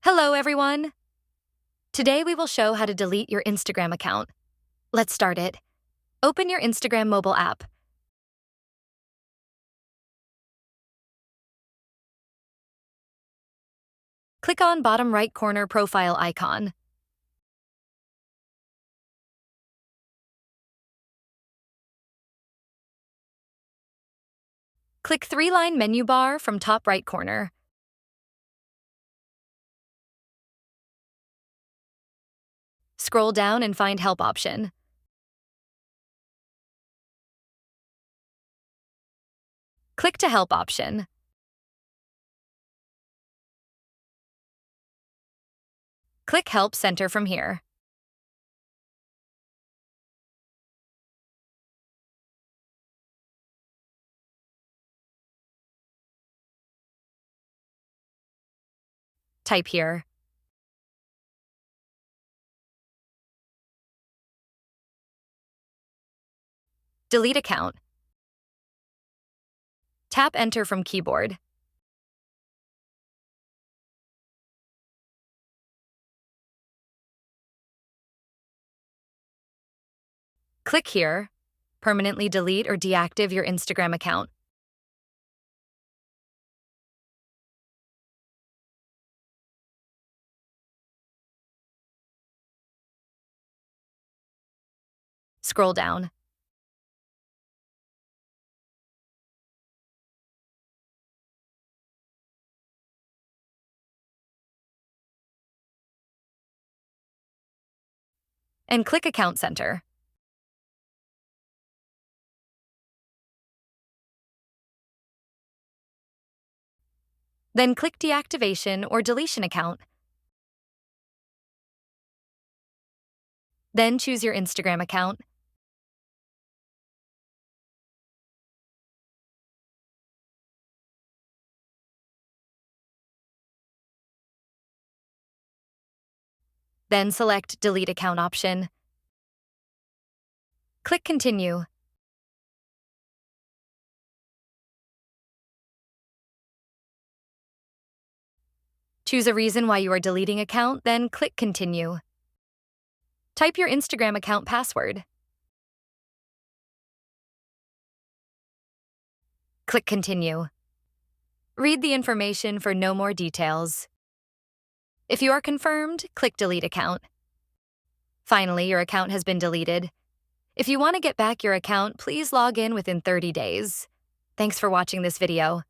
Hello, everyone. Today we will show how to delete your Instagram account. Let's start it. Open your Instagram mobile app. Click on bottom right corner profile icon. Click three-line menu bar from top right corner. Scroll down and find Help option. Click to Help option. Click Help Center from here. Type here. Delete account. Tap Enter from keyboard. Click here. Permanently delete or deactivate your Instagram account. Scroll down. And click Account Center. Then click Deactivation or Deletion Account. Then choose your Instagram account. Then select Delete Account option. Click Continue. Choose a reason why you are deleting account, then click Continue. Type your Instagram account password. Click Continue. Read the information for no more details. If you are confirmed, click Delete Account. Finally, your account has been deleted. If you want to get back your account, please log in within 30 days. Thanks for watching this video.